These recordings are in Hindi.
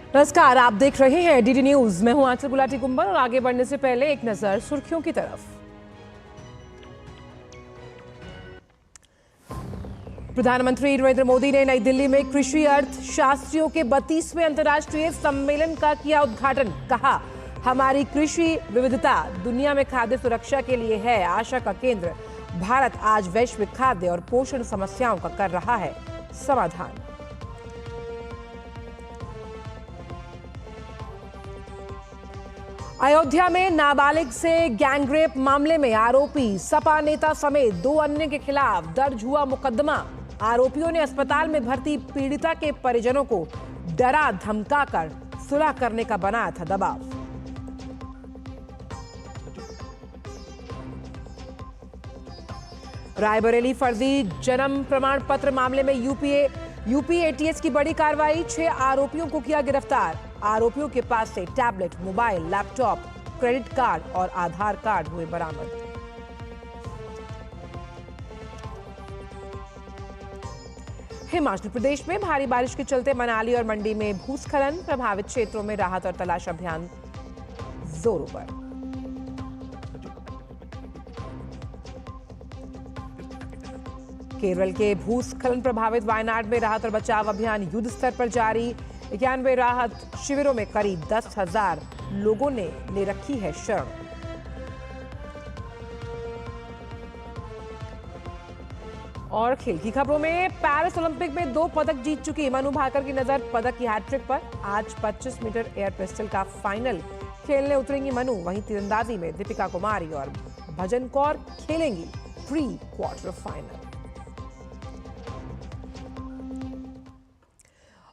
नमस्कार, आप देख रहे हैं डीडी न्यूज। मैं हूं आंचल गुलाटी कुंबर और आगे बढ़ने से पहले एक नजर सुर्खियों की तरफ। प्रधानमंत्री नरेंद्र मोदी ने नई दिल्ली में कृषि अर्थशास्त्रियों के 32वें अंतर्राष्ट्रीय सम्मेलन का किया उद्घाटन। कहा, हमारी कृषि विविधता दुनिया में खाद्य सुरक्षा के लिए है आशा का केंद्र। भारत आज वैश्विक खाद्य और पोषण समस्याओं का कर रहा है समाधान। अयोध्या में नाबालिग से गैंगरेप मामले में आरोपी सपा नेता समेत 2 अन्य के खिलाफ दर्ज हुआ मुकदमा। आरोपियों ने अस्पताल में भर्ती पीड़िता के परिजनों को डरा धमकाकर सुलह करने का बनाया था दबाव। रायबरेली फर्जी जन्म प्रमाण पत्र मामले में यूपी एटीएस की बड़ी कार्रवाई। 6 आरोपियों को किया गिरफ्तार। आरोपियों के पास से tablet, mobile, laptop, credit card और आधार कार्ड हुए बरामद। हिमाचल प्रदेश में भारी बारिश के चलते मनाली और मंडी में भूस्खलन। प्रभावित क्षेत्रों में राहत और तलाश अभियान जोरों पर। केरल के भूस्खलन प्रभावित वायनाड में राहत और बचाव अभियान युद्ध स्तर पर जारी। 91 राहत शिविरों में करीब 10,000 लोगों ने ले रखी है शरण। और खेल की खबरों में पेरिस ओलंपिक में 2 पदक जीत चुकी मनु भाकर की नजर पदक की हैट्रिक पर। आज 25 मीटर एयर पिस्टल का फाइनल खेलने उतरेंगी मनु। वहीं तीरंदाजी में दीपिका कुमारी और भजन कौर खेलेंगी प्री क्वार्टर फाइनल।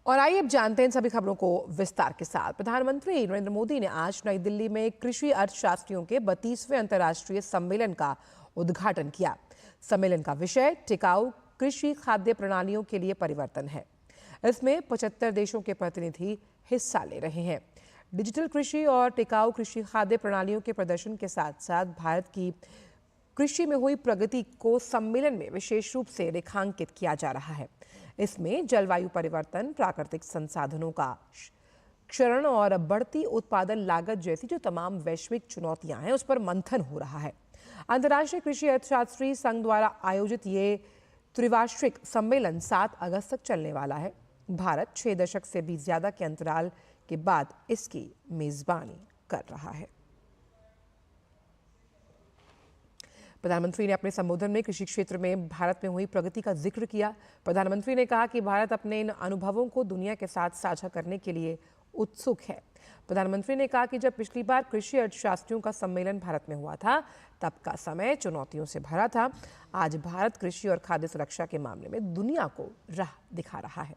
और आइए अब जानते हैं सभी खबरों को विस्तार के साथ। प्रधानमंत्री नरेंद्र मोदी ने आज नई दिल्ली में कृषि अर्थशास्त्रियों के 32वें अंतर्राष्ट्रीय सम्मेलन का उद्घाटन किया। सम्मेलन का विषय टिकाऊ कृषि खाद्य प्रणालियों के लिए परिवर्तन है। इसमें 75 देशों के प्रतिनिधि हिस्सा ले रहे हैं। डिजिटल कृषि और टिकाऊ कृषि खाद्य प्रणालियों के प्रदर्शन के साथ साथ भारत की कृषि में हुई प्रगति को सम्मेलन में विशेष रूप से रेखांकित किया जा रहा है। इसमें जलवायु परिवर्तन, प्राकृतिक संसाधनों का क्षरण और बढ़ती उत्पादन लागत जैसी जो तमाम वैश्विक चुनौतियां हैं उस पर मंथन हो रहा है। अंतर्राष्ट्रीय कृषि अर्थशास्त्री संघ द्वारा आयोजित ये त्रिवार्षिक सम्मेलन 7 अगस्त तक चलने वाला है। भारत 6 दशक से भी ज्यादा के अंतराल के बाद इसकी मेजबानी कर रहा है। प्रधानमंत्री ने अपने संबोधन में कृषि क्षेत्र में भारत में हुई प्रगति का जिक्र किया। प्रधानमंत्री ने कहा कि भारत अपने इन अनुभवों को दुनिया के साथ साझा करने के लिए उत्सुक है। प्रधानमंत्री ने कहा कि जब पिछली बार कृषि अर्थशास्त्रियों का सम्मेलन भारत में हुआ था तब का समय चुनौतियों से भरा था। आज भारत कृषि और खाद्य सुरक्षा के मामले में दुनिया को राह दिखा रहा है।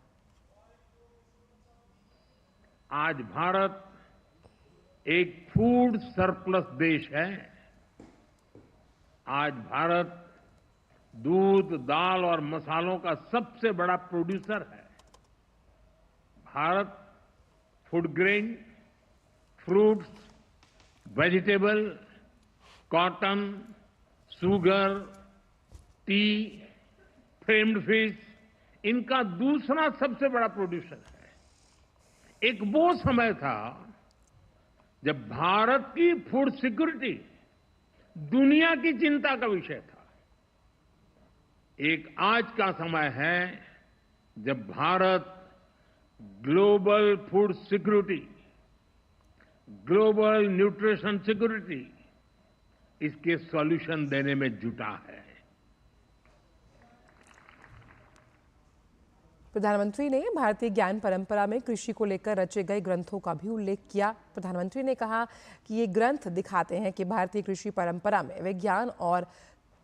आज भारत एक फूड सरप्लस देश है। आज भारत दूध, दाल और मसालों का सबसे बड़ा प्रोड्यूसर है। Bharat food grain, fruits, vegetable, cotton, sugar, T, framed fish इनका दूसरा सबसे बड़ा प्रोड्यूसर है। एक वो समय था जब भारत की फूड सिक्योरिटी दुनिया की चिंता का विषय था। एक आज का समय है जब Bharat global food security, global nutrition security इसके सॉल्यूशन देने में जुटा है। प्रधानमंत्री ने भारतीय ज्ञान परंपरा में कृषि को लेकर रचे गए ग्रंथों का भी उल्लेख किया। प्रधानमंत्री ने कहा कि ये ग्रंथ दिखाते हैं कि भारतीय कृषि परंपरा में विज्ञान और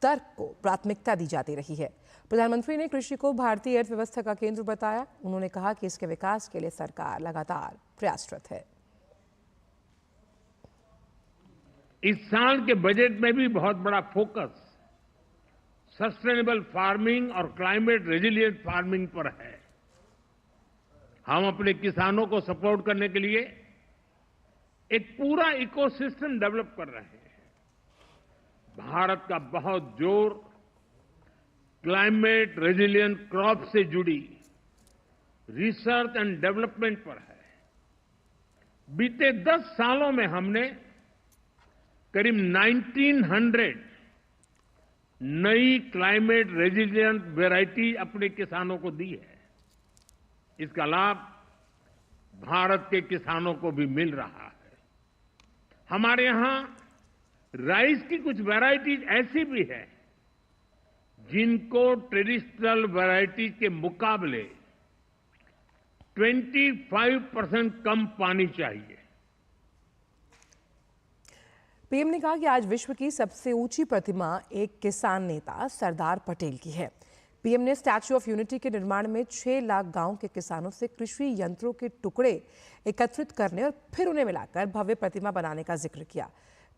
तर्क को प्राथमिकता दी जाती रही है। प्रधानमंत्री ने कृषि को भारतीय अर्थव्यवस्था का केंद्र बताया। उन्होंने कहा कि इसके विकास के लिए सरकार लगातार प्रयासरत है। इस साल के बजट में भी बहुत बड़ा फोकस सस्टेनेबल फार्मिंग और क्लाइमेट रेजिलिएंट फार्मिंग पर है। हम अपने किसानों को सपोर्ट करने के लिए एक पूरा इकोसिस्टम डेवलप कर रहे हैं। भारत का बहुत जोर क्लाइमेट रेजिलिएंट क्रॉप से जुड़ी रिसर्च एंड डेवलपमेंट पर है। बीते 10 सालों में हमने करीब 1900 नई क्लाइमेट रेजिलिएंट वैरायटी अपने किसानों को दी है। इसका लाभ भारत के किसानों को भी मिल रहा है। हमारे यहां राइस की कुछ वैरायटीज ऐसी भी है जिनको ट्रेडिशनल वैरायटी के मुकाबले 25% कम पानी चाहिए। पीएम ने कहा कि आज विश्व की सबसे ऊंची प्रतिमा एक किसान नेता सरदार पटेल की है। पीएम ने स्टैच्यू ऑफ यूनिटी के निर्माण में 6 लाख गांव के किसानों से कृषि यंत्रों के टुकड़े एकत्रित करने और फिर उन्हें मिलाकर भव्य प्रतिमा बनाने का जिक्र किया।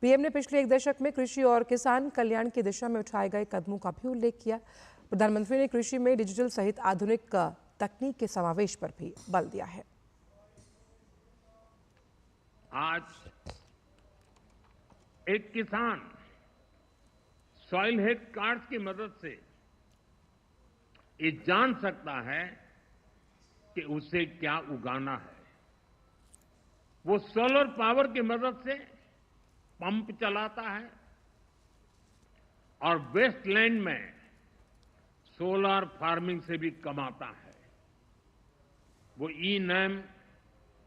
पीएम ने पिछले 1 दशक में कृषि और किसान कल्याण की दिशा में उठाए गए कदमों का भी उल्लेख किया। प्रधानमंत्री ने कृषि में डिजिटल सहित आधुनिक तकनीक के समावेश पर भी बल दिया है। आज एक किसान सॉइल हेल्थ कार्ड की मदद से ये जान सकता है कि उसे क्या उगाना है। वो सोलर पावर की मदद से पंप चलाता है और वेस्टलैंड में सोलर फार्मिंग से भी कमाता है। वो ई-नैम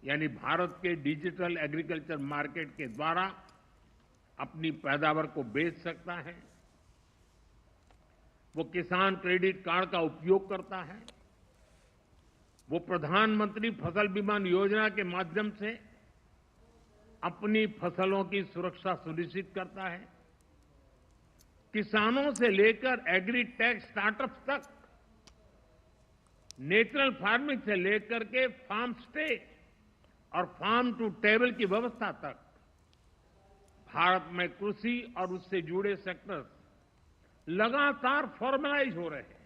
यानी भारत के डिजिटल एग्रीकल्चर मार्केट के द्वारा अपनी पैदावार को बेच सकता है। वो किसान क्रेडिट कार्ड का उपयोग करता है। वो प्रधानमंत्री फसल बीमा योजना के माध्यम से अपनी फसलों की सुरक्षा सुनिश्चित करता है। किसानों से लेकर एग्री टेक स्टार्टअप्स तक, नेचुरल फार्मिंग से लेकर के फार्म स्टे और फार्म टू टेबल की व्यवस्था तक भारत में कृषि और उससे जुड़े सेक्टर लगातार फॉर्मलाइज हो रहे हैं।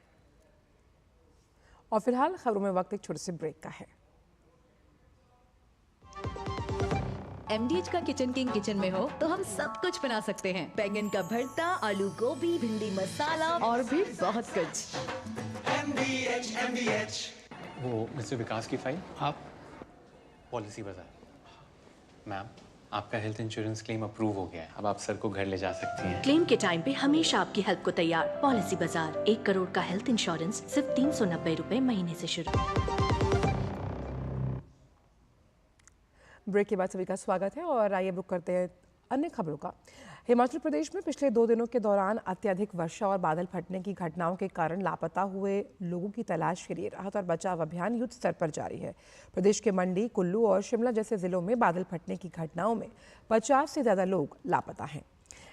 और फिलहाल खबरों में वक्त एक छोटे से ब्रेक का है। MDH का किचन किंग किचन में हो तो हम सब कुछ बना सकते हैं। बैंगन का भरता, आलू गोभी, भिंडी मसाला और भी बहुत कुछ। MDH। वो मिस्टर विकास की फाइल आप पॉलिसी बाजार। मैम, आपका हेल्थ इंश्योरेंस क्लेम अप्रूव हो गया है। अब आप सर को घर ले जा सकती हैं। क्लेम के टाइम पे हमेशा आपकी हेल्प को तैयार। पॉलिसी बाजार, 1 करोड़ का हेल्थ इंश्योरेंस सिर्फ 390 रुपए महीने से शुरू। ब्रेक के बाद सभी का स्वागत है और आइए रुक करते हैं अन्य खबरों का। हिमाचल प्रदेश में पिछले 2 दिनों के दौरान अत्यधिक वर्षा और बादल फटने की घटनाओं के कारण लापता हुए लोगों की तलाश के लिए राहत और बचाव अभियान युद्ध स्तर पर जारी है। प्रदेश के मंडी, कुल्लू और शिमला जैसे जिलों में बादल फटने की घटनाओं में 50 से ज्यादा लोग लापता हैं।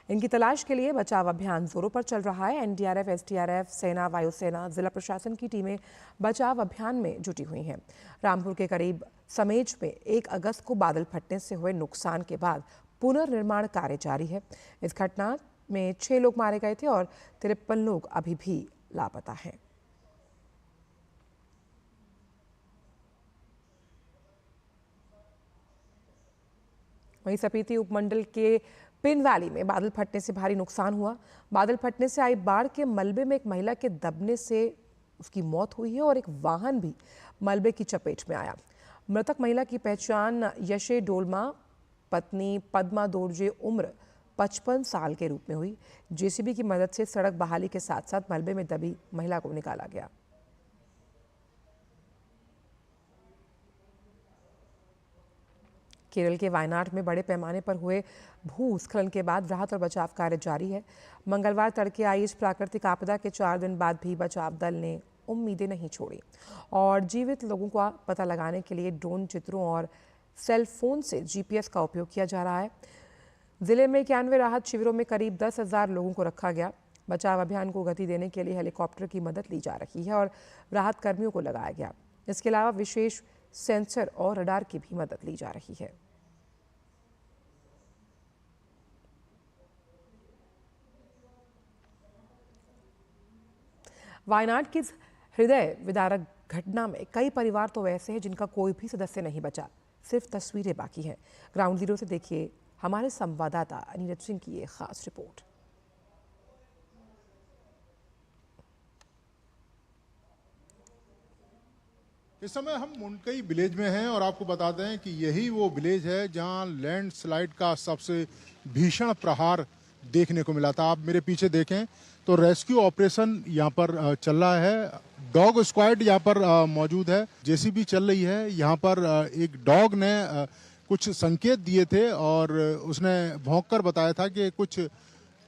इनकी तलाश के लिए बचाव अभियान जोरों पर चल रहा है। एनडीआरएफ, एसडीआरएफ, सेना, वायुसेना, जिला प्रशासन की टीमें बचाव अभियान में जुटी हुई हैं। रामपुर के करीब समेज में 1 अगस्त को बादल फटने से हुए नुकसान के बाद पुनर्निर्माण कार्य जारी है। इस घटना में 6 लोग मारे गए थे और 53 लोग अभी भी लापता हैं। वहीं सपीती उपमंडल के पिन वैली में बादल फटने से भारी नुकसान हुआ। बादल फटने से आई बाढ़ के मलबे में एक महिला के दबने से उसकी मौत हुई है और एक वाहन भी मलबे की चपेट में आया। मृतक महिला की पहचान यशे डोलमा, पत्नी पद्मा दोरजे, उम्र 55 साल के रूप में हुई। जेसीबी की मदद से सड़क बहाली के साथ साथ मलबे में दबी महिला को निकाला गया। केरल के वायनाड में बड़े पैमाने पर हुए भूस्खलन के बाद राहत और बचाव कार्य जारी है। मंगलवार तड़के आई इस प्राकृतिक आपदा के 4 दिन बाद भी बचाव दल ने उम्मीदें नहीं छोड़ी और जीवित लोगों का पता लगाने के लिए ड्रोन चित्रों और सेल फोन से जीपीएस का उपयोग किया जा रहा है। जिले में 91 राहत शिविरों में करीब 10,000 लोगों को रखा गया। बचाव अभियान को गति देने के लिए हेलीकॉप्टर की मदद ली जा रही है और राहत कर्मियों को लगाया गया। इसके अलावा विशेष सेंसर और रडार की भी मदद ली जा रही है। वायनाड की हृदय विदारक घटना में कई परिवार तो ऐसे हैं जिनका कोई भी सदस्य नहीं बचा, सिर्फ तस्वीरें बाकी हैं। ग्राउंड जीरो से देखिए हमारे संवाददाता अनिरज सिंह की ये खास रिपोर्ट। इस समय हम मुंडकई विलेज में हैं और आपको बताते हैं कि यही वो विलेज है जहां लैंडस्लाइड का सबसे भीषण प्रहार देखने को मिला था। आप मेरे पीछे देखें तो रेस्क्यू ऑपरेशन यहां पर चल रहा है। डॉग स्क्वाड यहां पर मौजूद है, जेसीबी चल रही है। यहां पर एक डॉग ने कुछ संकेत दिए थे और उसने भौंककर बताया था कि कुछ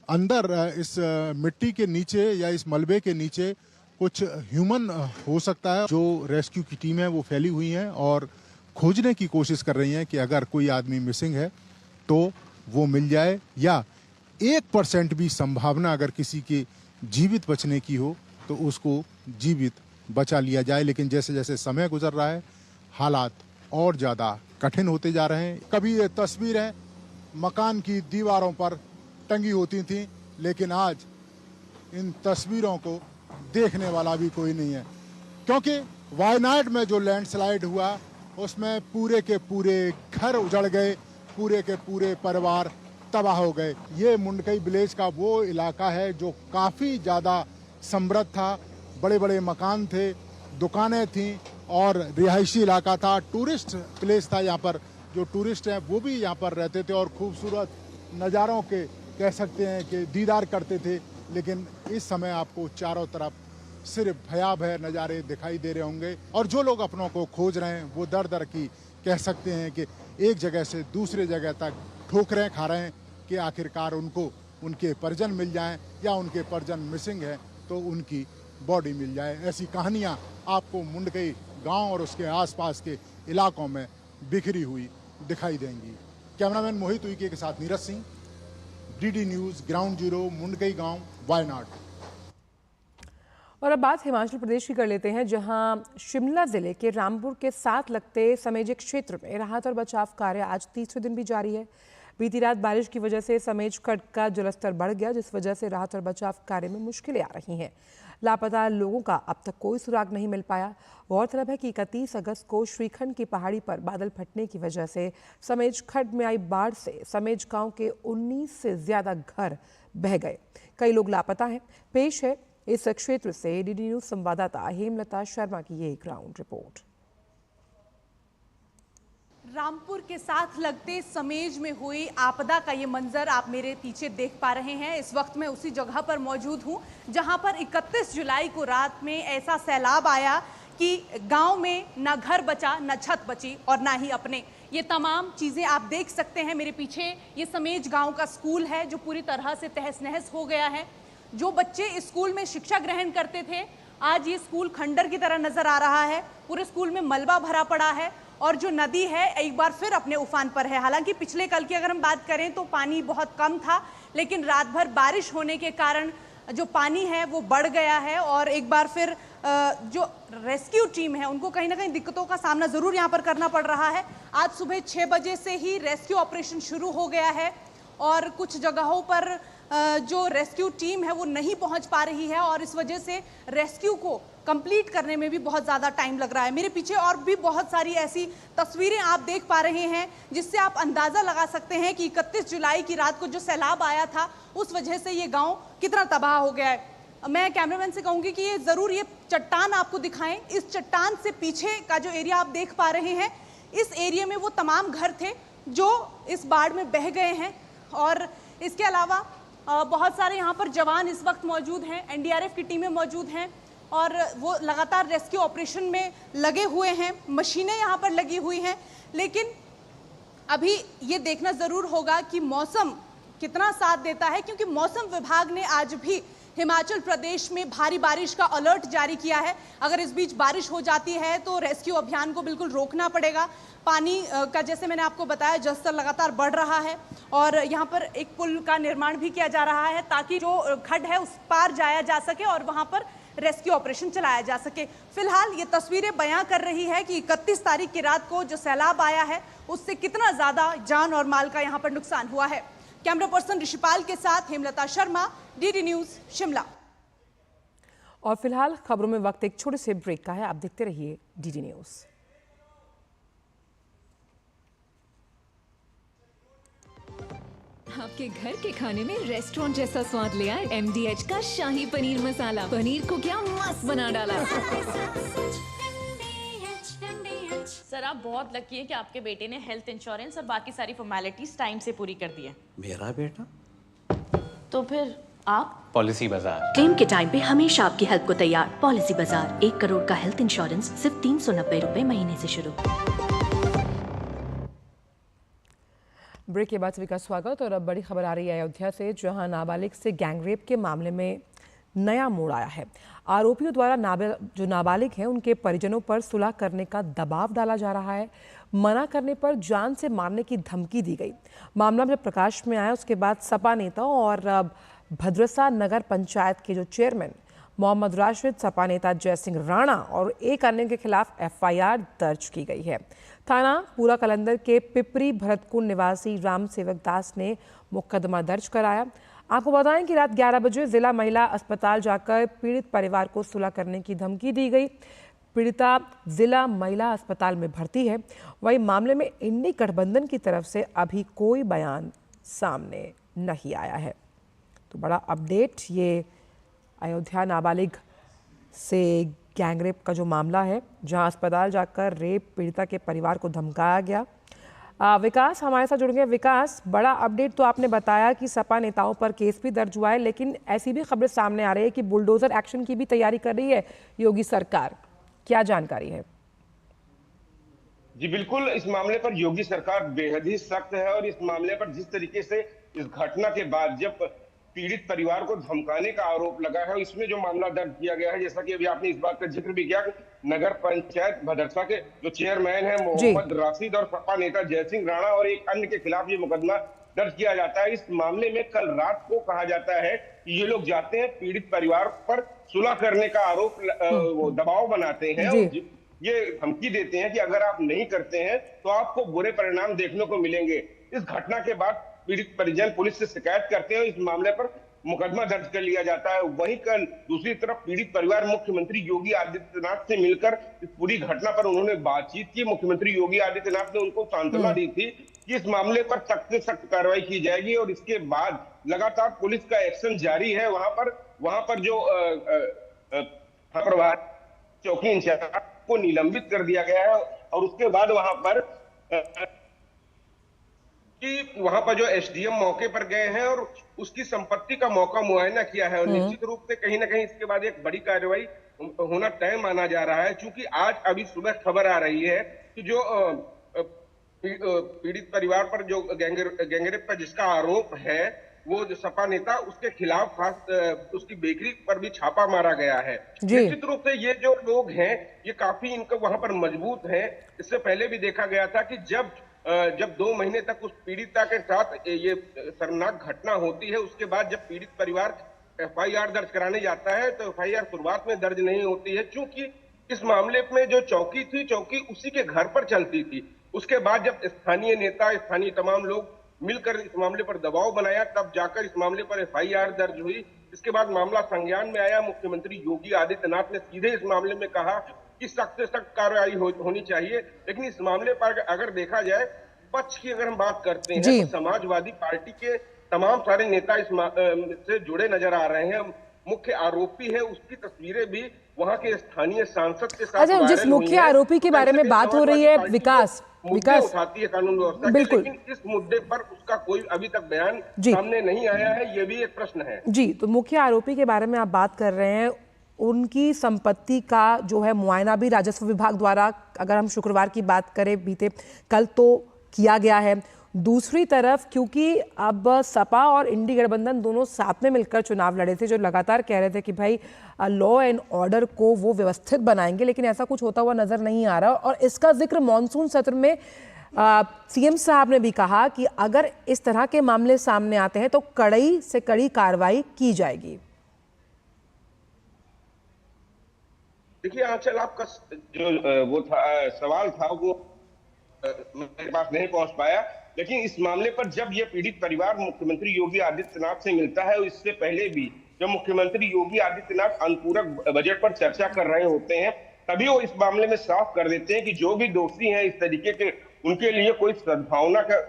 अंदर इस मिट्टी के नीचे या इस मलबे के नीचे कुछ ह्यूमन हो सकता है। जो रेस्क्यू की टीम है वो फैली हुई है और खोजने की कोशिश कर रही हैं कि अगर कोई आदमी मिसिंग है तो वो मिल जाए, या 1% भी संभावना अगर किसी के जीवित बचने की हो तो उसको जीवित बचा लिया जाए। लेकिन जैसे जैसे समय गुजर रहा है हालात और ज़्यादा कठिन होते जा रहे हैं। कभी ये तस्वीरें मकान की दीवारों पर टंगी होती थीं, लेकिन आज इन तस्वीरों को देखने वाला भी कोई नहीं है, क्योंकि वायनाड में जो लैंडस्लाइड हुआ उसमें पूरे के पूरे घर उजड़ गए, पूरे के पूरे परिवार तबाह हो गए। ये मुंडकई विलेज का वो इलाका है जो काफ़ी ज़्यादा समृद्ध था। बड़े बड़े मकान थे, दुकानें थीं और रिहायशी इलाका था, टूरिस्ट प्लेस था। यहाँ पर जो टूरिस्ट हैं वो भी यहाँ पर रहते थे और खूबसूरत नज़ारों के कह सकते हैं कि दीदार करते थे। लेकिन इस समय आपको चारों तरफ सिर्फ भयावह नज़ारे दिखाई दे रहे होंगे और जो लोग अपनों को खोज रहे हैं वो दर दर की कह सकते हैं कि एक जगह से दूसरे जगह तक ठोकरें खा रहे हैं कि आखिरकार उनको उनके परिजन मिल जाएं, या उनके परिजन मिसिंग है तो उनकी बॉडी मिल जाए। ऐसी कहानियां आपको मुंडकई गांव और उसके आसपास के इलाकों में बिखरी हुई दिखाई देंगी। कैमरामैन मोहित उइके के साथ Neeraj Singh, DD news, ground zero, Mundakkai गांव, वायनाड। और अब बात हिमाचल प्रदेश की कर लेते हैं, जहां शिमला जिले के रामपुर के साथ लगते समेज क्षेत्र में राहत और बचाव कार्य आज तीसरे दिन भी जारी है। बीती रात बारिश की वजह से समेज खड्ड का जलस्तर बढ़ गया, जिस वजह से राहत और बचाव कार्य में मुश्किलें आ रही हैं। लापता लोगों का अब तक कोई सुराग नहीं मिल पाया। गौरतलब है कि 31 अगस्त को श्रीखंड की पहाड़ी पर बादल फटने की वजह से समेज खड्ड में आई बाढ़ से समेज गांव के 19 से ज्यादा घर बह गए। कई लोग लापता हैं। पेश है इस क्षेत्र से डीडी न्यूज संवाददाता हेमलता शर्मा की ये ग्राउंड रिपोर्ट। रामपुर के साथ लगते समेज में हुई आपदा का ये मंजर आप मेरे पीछे देख पा रहे हैं। इस वक्त मैं उसी जगह पर मौजूद हूं जहां पर 31 जुलाई को रात में ऐसा सैलाब आया कि गांव में ना घर बचा, ना छत बची और ना ही अपने। ये तमाम चीज़ें आप देख सकते हैं मेरे पीछे। ये समेज गांव का स्कूल है जो पूरी तरह से तहस नहस हो गया है। जो बच्चे इस स्कूल में शिक्षा ग्रहण करते थे, आज ये स्कूल खंडर की तरह नजर आ रहा है। पूरे स्कूल में मलबा भरा पड़ा है और जो नदी है एक बार फिर अपने उफान पर है। हालांकि पिछले कल की अगर हम बात करें तो पानी बहुत कम था, लेकिन रात भर बारिश होने के कारण जो पानी है वो बढ़ गया है और एक बार फिर जो रेस्क्यू टीम है उनको कहीं ना कहीं दिक्कतों का सामना जरूर यहाँ पर करना पड़ रहा है। आज सुबह 6 बजे से ही रेस्क्यू ऑपरेशन शुरू हो गया है और कुछ जगहों पर जो रेस्क्यू टीम है वो नहीं पहुंच पा रही है और इस वजह से रेस्क्यू को कंप्लीट करने में भी बहुत ज़्यादा टाइम लग रहा है। मेरे पीछे और भी बहुत सारी ऐसी तस्वीरें आप देख पा रहे हैं जिससे आप अंदाज़ा लगा सकते हैं कि 31 जुलाई की रात को जो सैलाब आया था उस वजह से ये गांव कितना तबाह हो गया है। मैं कैमरामैन से कहूँगी कि ये ज़रूर ये चट्टान आपको दिखाएं। इस चट्टान से पीछे का जो एरिया आप देख पा रहे हैं, इस एरिया में वो तमाम घर थे जो इस बाढ़ में बह गए हैं। और इसके अलावा बहुत सारे यहाँ पर जवान इस वक्त मौजूद हैं, एनडीआरएफ की टीमें मौजूद हैं और वो लगातार रेस्क्यू ऑपरेशन में लगे हुए हैं। मशीनें यहाँ पर लगी हुई हैं, लेकिन अभी ये देखना ज़रूर होगा कि मौसम कितना साथ देता है, क्योंकि मौसम विभाग ने आज भी हिमाचल प्रदेश में भारी बारिश का अलर्ट जारी किया है। अगर इस बीच बारिश हो जाती है तो रेस्क्यू अभियान को बिल्कुल रोकना पड़ेगा। पानी का जैसे मैंने आपको बताया जलस्तर लगातार बढ़ रहा है और यहाँ पर एक पुल का निर्माण भी किया जा रहा है ताकि जो खड्ड है उस पार जाया जा सके और वहाँ पर रेस्क्यू ऑपरेशन चलाया जा सके। फिलहाल ये तस्वीरें बयां कर रही है कि 31 तारीख की रात को जो सैलाब आया है उससे कितना ज़्यादा जान और माल का यहाँ पर नुकसान हुआ है। कैमरा पर्सन ऋषिपाल के साथ हेमलता शर्मा, डीडी न्यूज़, शिमला। और फिलहाल खबरों में वक्त एक छोटे से ब्रेक का है। आप देखते रहिए डीडी न्यूज़। आपके घर के खाने में रेस्टोरेंट जैसा स्वाद ले आए MDH का शाही पनीर मसाला। पनीर को क्या मस्त बना डाला। सर आप बहुत लकी हैं कि आपके बेटे ने हेल्थ इंश्योरेंस और बाकी सारी फॉर्मेलिटीज टाइम से पूरी कर दी है। मेरा बेटा? तो फिर आप? पॉलिसी बाजार। क्लेम के टाइम पे हमेशा आपकी हेल्प को तैयार। पॉलिसी बाजार, 1 करोड़ का हेल्थ इंश्योरेंस सिर्फ 390 रुपए महीने से शुरू। ब्रेक के बाद सभी का स्वागत। और अब बड़ी खबर आ रही है अयोध्या से, जहां नाबालिग से गैंगरेप के मामले में नया मोड़ आया है। आरोपियों द्वारा जो नाबालिग हैं उनके परिजनों पर सुलह करने का दबाव डाला जा रहा है। मना करने पर जान से मारने की धमकी दी गई। मामला जब प्रकाश में आया उसके बाद सपा नेता और भद्रसा नगर पंचायत के जो चेयरमैन मोहम्मद राशिद, सपा नेता जयसिंह राणा और एक अन्य के खिलाफ FIR दर्ज की गई है। थाना पूरा कलंदर के पिपरी भरतकुंड निवासी राम सेवक दास ने मुकदमा दर्ज कराया। आपको बताएं कि रात 11 बजे जिला महिला अस्पताल जाकर पीड़ित परिवार को सुलह करने की धमकी दी गई। पीड़िता जिला महिला अस्पताल में भर्ती है। वहीं मामले में इंडी गठबंधन की तरफ से अभी कोई बयान सामने नहीं आया है। तो बड़ा अपडेट, ये अयोध्या नाबालिग से गैंगरेप का जो मामला है, जहां अस्पताल जाकर रेप पीड़िता के परिवार को धमकाया गया। विकास हमारे साथ जुड़ गए। विकास, बड़ा अपडेट तो आपने बताया कि सपा नेताओं पर केस भी दर्ज हुआ है, लेकिन ऐसी भी खबरें सामने आ रही है कि बुलडोजर एक्शन की भी तैयारी कर रही है योगी सरकार। क्या जानकारी है? जी बिल्कुल, इस मामले पर योगी सरकार बेहद ही सख्त है और इस मामले पर जिस तरीके से इस घटना के बाद जब पीड़ित परिवार को धमकाने का आरोप लगा है, इसमें जो मामला दर्ज किया गया है, जैसा कि अभी आपने इस बात का जिक्र भी किया, नगर पंचायत भदरसा के जो चेयरमैन है मोहम्मद राशिद और सपा नेता जयसिंह राणा और एक अन्य के खिलाफ ये मुकदमा दर्ज किया जाता है। इस मामले में कल रात को कहा जाता है कि ये लोग जाते हैं पीड़ित परिवार पर सुलह करने का आरोप वो दबाव बनाते हैं और ये धमकी देते हैं कि अगर आप नहीं करते हैं तो आपको बुरे परिणाम देखने को मिलेंगे। इस घटना के बाद पीड़ित परिजन पुलिस से शिकायत करते हैं, इस मामले पर मुकदमा दर्ज कर लिया जाता है। वहीं कल दूसरी तरफ पीड़ित परिवार मुख्यमंत्री योगी आदित्यनाथ से मिलकर इस पूरी घटना पर उन्होंने बातचीत की। मुख्यमंत्री योगी आदित्यनाथ ने उनको सांत्वना दी थी कि इस मामले पर सख्त से सख्त कार्रवाई की जाएगी और इसके बाद लगातार पुलिस का एक्शन जारी है। वहां पर जो प्रभारी चौकी इंचार्ज को निलंबित कर दिया गया है और उसके बाद वहां पर जो SDM मौके पर गए हैं और उसकी संपत्ति का मौका मुआयना किया है और निश्चित रूप से कहीं ना कहीं इसके बाद एक बड़ी कार्रवाई होना तय माना जा रहा है। क्योंकि आज अभी सुबह खबर आ रही है कि जो पीड़ित परिवार पर जो गैंगरेप का जिसका आरोप है, वो जो सपा नेता, उसके खिलाफ उसकी बेकरी पर भी छापा मारा गया है। निश्चित रूप से ये जो लोग हैं ये काफी इनका वहां पर मजबूत है। इससे पहले भी देखा गया था कि जब 2 महीने तक उस पीड़िता के साथ ये शर्मनाक घटना होती है, उसके बाद जब पीड़ित परिवार FIR दर्ज कराने जाता है तो FIR शुरुआत में दर्ज नहीं होती है, क्योंकि इस मामले में जो चौकी थी, चौकी उसी के घर पर चलती थी। उसके बाद जब स्थानीय नेता, स्थानीय तमाम लोग मिलकर इस मामले पर दबाव बनाया, तब जाकर इस मामले पर FIR दर्ज हुई। इसके बाद मामला संज्ञान में आया। मुख्यमंत्री योगी आदित्यनाथ ने सीधे इस मामले में कहा कि सख्त से सख्त कार्रवाई होनी चाहिए। लेकिन इस मामले पर अगर देखा जाए, पक्ष की अगर हम बात करते हैं तो समाजवादी पार्टी के तमाम सारे नेता इस से जुड़े नजर आ रहे हैं। मुख्य आरोपी है, उसकी तस्वीरें भी वहां के स्थानीय सांसद के साथ अच्छा, जिस मुख्य आरोपी के बारे में बात हो रही है, विकास उठाती है कानून व्यवस्था के, लेकिन इस मुद्दे पर उसका कोई अभी तक बयान सामने नहीं आया है। ये भी एक प्रश्न है। जी, तो मुख्य आरोपी के बारे में आप बात कर रहे हैं, उनकी संपत्ति का जो है मुआयना भी राजस्व विभाग द्वारा, अगर हम शुक्रवार की बात करें, बीते कल तो किया गया है। दूसरी तरफ क्योंकि अब सपा और इंडी गठबंधन दोनों साथ में मिलकर चुनाव लड़े थे, जो लगातार कह रहे थे कि भाई लॉ एंड ऑर्डर को वो व्यवस्थित बनाएंगे, लेकिन ऐसा कुछ होता हुआ नजर नहीं आ रहा। और इसका जिक्र मॉनसून सत्र में CM साहब ने भी कहा कि अगर इस तरह के मामले सामने आते हैं तो कड़ी से कड़ी कार्रवाई की जाएगी। देखिए आंचल, आपका जो वो था सवाल था वो मेरे पास नहीं पहुंच पाया, लेकिन इस मामले पर जब ये पीड़ित परिवार मुख्यमंत्री योगी आदित्यनाथ से मिलता है, इससे पहले भी जब मुख्यमंत्री योगी आदित्यनाथ अनुपूरक बजट पर चर्चा कर रहे होते हैं, तभी वो इस मामले में साफ कर देते हैं कि जो भी दोषी हैं इस तरीके के, उनके लिए कोई सद्भावना का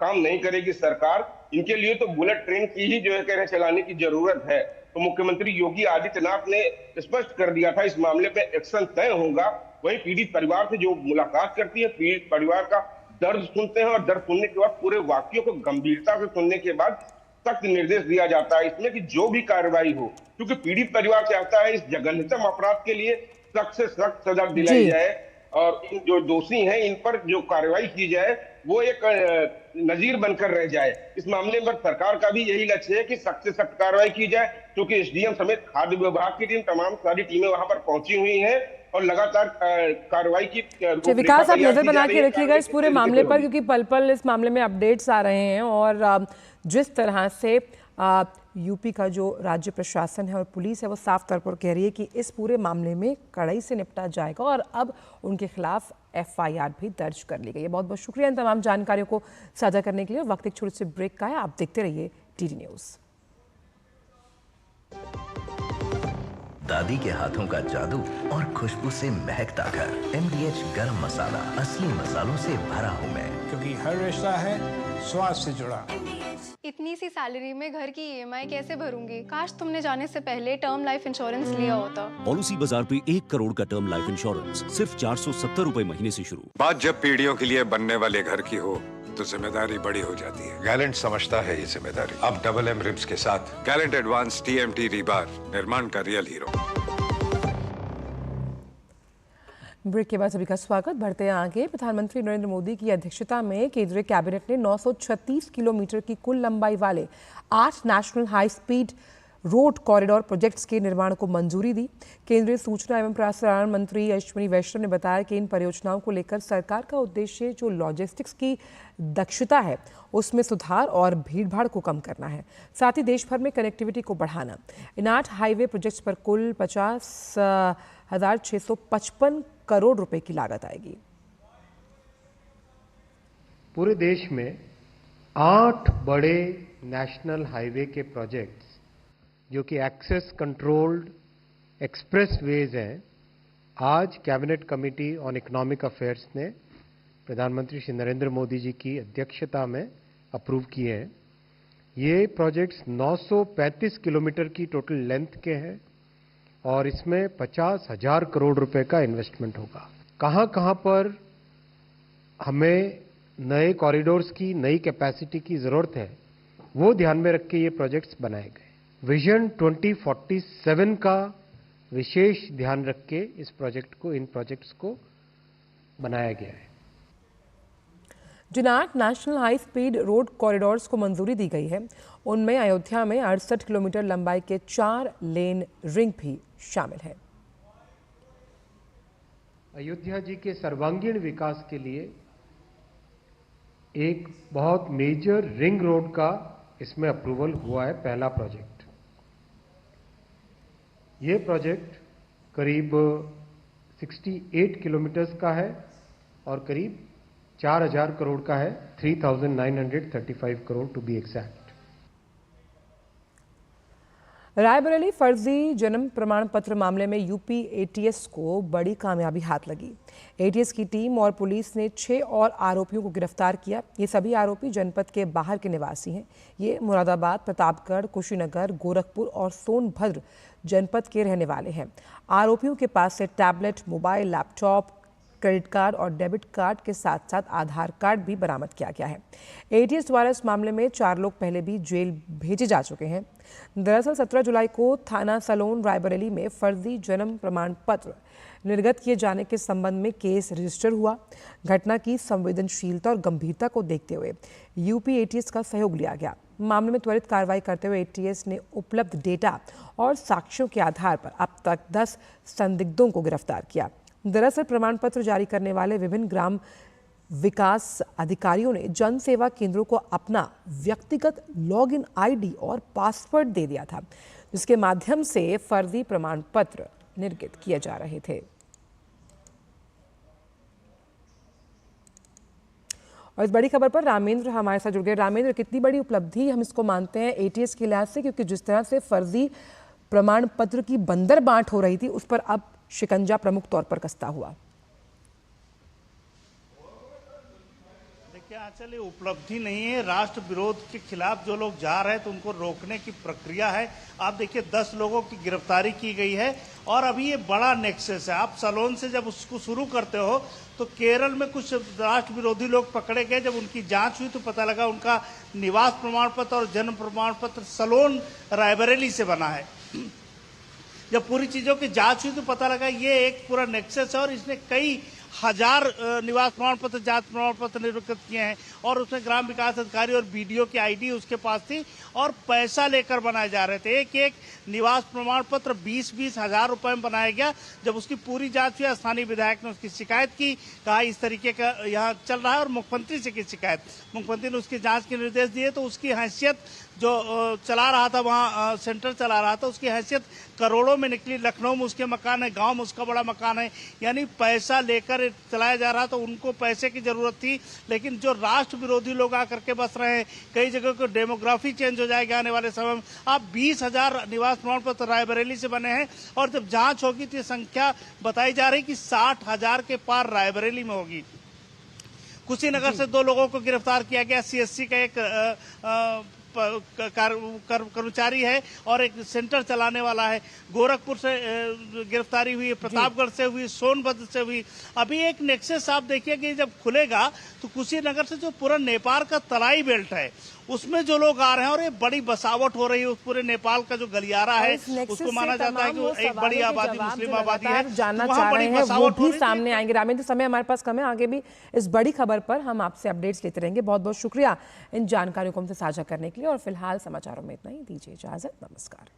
काम नहीं करेगी सरकार। इनके लिए तो बुलेट ट्रेन की ही जो है चलाने की जरूरत है। तो मुख्यमंत्री योगी आदित्यनाथ ने स्पष्ट कर दिया था इस मामले पे एक्शन तय होगा वहीं पीड़ित परिवार से जो मुलाकात करती है, पीड़ित परिवार का दर्द सुनते हैं और दर्द सुनने के बाद पूरे वाक्यों को गंभीरता से सुनने के बाद सख्त निर्देश दिया जाता है इसमें कि जो भी कार्रवाई हो, क्योंकि पीड़ित परिवार चाहता है इस जघन्यतम अपराध के लिए सख्त से सख्त सजा दिलाई जाए और इन जो दोषी हैं इन पर जो कार्रवाई की जाए वो एक नजीर बनकर रह जाए। इस मामले पर सरकार का भी यही लक्ष्य है कि सख्त से सख्त कार्रवाई की जाए, क्योंकि एसडीएम समेत खाद्य विभाग की टीम, तमाम सारी टीमें वहां पर पहुंची हुई हैं और लगातार कार्रवाई की विकास, आप नजर बना के रखिएगा इस पूरे मामले पर, क्योंकि पल पल इस मामले में अपडेट्स आ रहे हैं और जिस तरह से यूपी का जो राज्य प्रशासन है और पुलिस है वो साफ तौर पर कह रही है कि इस पूरे मामले में कड़ाई से निपटा जाएगा और अब उनके खिलाफ एफआईआर भी दर्ज कर ली गई है। बहुत बहुत शुक्रिया इन तमाम जानकारियों को साझा करने के लिए। वक्त एक छोटे से ब्रेक का है, आप देखते रहिए टीडी न्यूज़। दादी के हाथों का जादू और खुशबू से महकता घर। MDH गरम मसाला, असली मसालों से भरा हूँ मैं, क्योंकि हर रिश्ता है स्वाद से जुड़ा। इतनी सी सैलरी में घर की EMI कैसे भरूंगी? काश तुमने जाने से पहले टर्म लाइफ इंश्योरेंस लिया होता। पॉलिसी बाजार पे 1 करोड़ का टर्म लाइफ इंश्योरेंस सिर्फ 470 रुपए महीने से शुरू। बात जब पीढ़ियों के लिए बनने वाले घर की हो तो जिम्मेदारी बड़ी हो जाती है। गैलेंट समझता है ये जिम्मेदारी। अब डबल M रिब्स के साथ गैलेंट एडवांस TMT रीबार, निर्माण का रियल हीरो। ब्रेक के बाद सभी का स्वागत। बढ़ते हैं आगे। प्रधानमंत्री नरेंद्र मोदी की अध्यक्षता में केंद्रीय कैबिनेट ने 936 किलोमीटर की कुल लंबाई वाले 8 national high speed road corridor projects के निर्माण को मंजूरी दी। केंद्रीय सूचना एवं प्रसारण मंत्री अश्विनी वैष्णव ने बताया कि इन परियोजनाओं को लेकर सरकार का उद्देश्य जो लॉजिस्टिक्स की दक्षता है उसमें सुधार और भीड़भाड़ को कम करना है, साथ ही देश भर में कनेक्टिविटी को बढ़ाना। इन 8 हाईवे प्रोजेक्ट्स पर कुल 50,655 करोड़ रुपए की लागत आएगी। पूरे देश में 8 बड़े नेशनल हाईवे के प्रोजेक्ट्स जो कि एक्सेस कंट्रोल्ड एक्सप्रेस वेज हैं, आज cabinet committee on economic affairs ने प्रधानमंत्री श्री नरेंद्र मोदी जी की अध्यक्षता में अप्रूव किए हैं। ये प्रोजेक्ट्स 935 किलोमीटर की टोटल लेंथ के हैं और इसमें 50,000 करोड़ रुपए का इन्वेस्टमेंट होगा। कहां कहां पर हमें नए कॉरिडोर्स की, नई कैपेसिटी की जरूरत है, वो ध्यान में रख के ये प्रोजेक्ट्स बनाए गए। विजन 2047 का विशेष ध्यान रख के इन प्रोजेक्ट्स को बनाया गया है। जिन 8 national high speed road corridors को मंजूरी दी गई है उनमें अयोध्या में 68 किलोमीटर लंबाई के 4 लेन रिंग भी शामिल है। अयोध्या जी के सर्वांगीण विकास के लिए एक बहुत मेजर रिंग रोड का इसमें अप्रूवल हुआ है, पहला प्रोजेक्ट। ये प्रोजेक्ट करीब 68 किलोमीटर्स का है और करीब 4,000 करोड़ का है, 3,935 crore to be exact. Raebareli फर्जी जन्म प्रमाण पत्र मामले में यूपी ATS को बड़ी कामयाबी हाथ लगी। ATS की टीम और पुलिस ने 6 और आरोपियों को गिरफ्तार किया। ये सभी आरोपी जनपद के बाहर के निवासी हैं। ये मुरादाबाद, प्रतापगढ़, कुशीनगर, गोरखपुर और सोनभद्र जनपद के रहने वाले हैं। आरोपियों के पास से tablet, mobile, laptop, credit card और डेबिट कार्ड के साथ साथ आधार कार्ड भी बरामद किया गया है। ATS द्वारा इस मामले में 4 लोग पहले भी जेल भेजे जा चुके हैं। दरअसल 17 जुलाई को थाना सलोन रायबरेली में फर्जी जन्म प्रमाण पत्र निर्गत किए जाने के संबंध में केस रजिस्टर हुआ। घटना की संवेदनशीलता और गंभीरता को देखते हुए यूपी ATS का सहयोग लिया गया। मामले में त्वरित कार्रवाई करते हुए ATS ने उपलब्ध डेटा और साक्ष्यों के आधार पर अब तक 10 संदिग्धों को गिरफ्तार किया। दरअसल प्रमाण पत्र जारी करने वाले विभिन्न ग्राम विकास अधिकारियों ने जन सेवा केंद्रों को अपना व्यक्तिगत लॉगिन ID और पासवर्ड दे दिया था, जिसके माध्यम से फर्जी प्रमाण पत्र निर्गत किए जा रहे थे। और इस बड़ी खबर पर रामेंद्र हमारे साथ जुड़ गए। रामेंद्र, कितनी बड़ी उपलब्धि हम इसको मानते हैं ATS के लिहाज से, क्योंकि जिस तरह से फर्जी प्रमाण पत्र की बंदर बांट हो रही थी उस पर अब शिकंजा प्रमुख तौर पर कसता हुआ। देखिए, आज हिमाचल ये उपलब्धि नहीं है। राष्ट्र विरोध के खिलाफ जो लोग जा रहे हैं तो उनको रोकने की प्रक्रिया है। आप देखिए 10 लोगों की गिरफ्तारी की गई है और अभी ये बड़ा नेक्सस है। आप सलोन से जब उसको शुरू करते हो तो केरल में कुछ राष्ट्र विरोधी लोग पकड़े गए। जब उनकी जांच हुई तो पता लगा उनका निवास प्रमाण पत्र और जन्म प्रमाण पत्र सलोन रायबरेली से बना है। जब पूरी चीजों की जांच हुई तो पता लगा ये एक पूरा नेक्सस है और इसने कई हजार निवास प्रमाण पत्र, जात प्रमाण पत्र निरूपित किए हैं और उसमें ग्राम विकास अधिकारी और बीडीओ की आईडी उसके पास थी और पैसा लेकर बनाए जा रहे थे। एक एक निवास प्रमाण पत्र 20-20 हजार रुपए में बनाया गया। जब उसकी पूरी जांच हुई, स्थानीय विधायक ने उसकी शिकायत की, कहा इस तरीके का यहाँ चल रहा है और मुख्यमंत्री से की शिकायत। मुख्यमंत्री ने उसकी जांच के निर्देश दिए तो उसकी हैसियत जो चला रहा था, वहाँ सेंटर चला रहा था, उसकी हैसियत करोड़ों में निकली। लखनऊ में उसके मकान है, गांव में उसका बड़ा मकान है। यानी पैसा लेकर चलाया जा रहा था। उनको पैसे की जरूरत थी, लेकिन जो राष्ट्र विरोधी लोग आकर के बस रहे हैं, कई जगह को डेमोग्राफी चेंज हो जाएगा आने वाले समय में। आप 20,000 निवास प्रमाण पत्र रायबरेली से बने हैं और जब जांच होगी तो ये संख्या बताई जा रही कि 60,000 के पार रायबरेली में होगी। कुशीनगर से 2 लोगों को गिरफ्तार किया गया। सीएससी का एक कर्मचारी है और एक सेंटर चलाने वाला है। गोरखपुर से गिरफ्तारी हुई, प्रतापगढ़ से हुई, सोनभद्र से हुई। अभी एक नेक्सस आप देखिए कि जब खुलेगा तो कुशीनगर से जो पूरा नेपाल का तराई बेल्ट है उसमें जो लोग आ रहे हैं और ये बड़ी बसावट हो रही है। उस पूरे नेपाल का जो गलियारा है उसको माना जाता है कि एक बड़ी आबादी, मुस्लिम आबादी है। जानना चाह रहे हैं वो भी सामने आएंगे। रामेंद्र, समय हमारे पास कम है, आगे भी इस बड़ी खबर पर हम आपसे अपडेट्स लेते रहेंगे। बहुत बहुत शुक्रिया इन जानकारियों को हमसे साझा करने के लिए और फिलहाल समाचारों में इतना ही। दीजिए इजाजत, नमस्कार।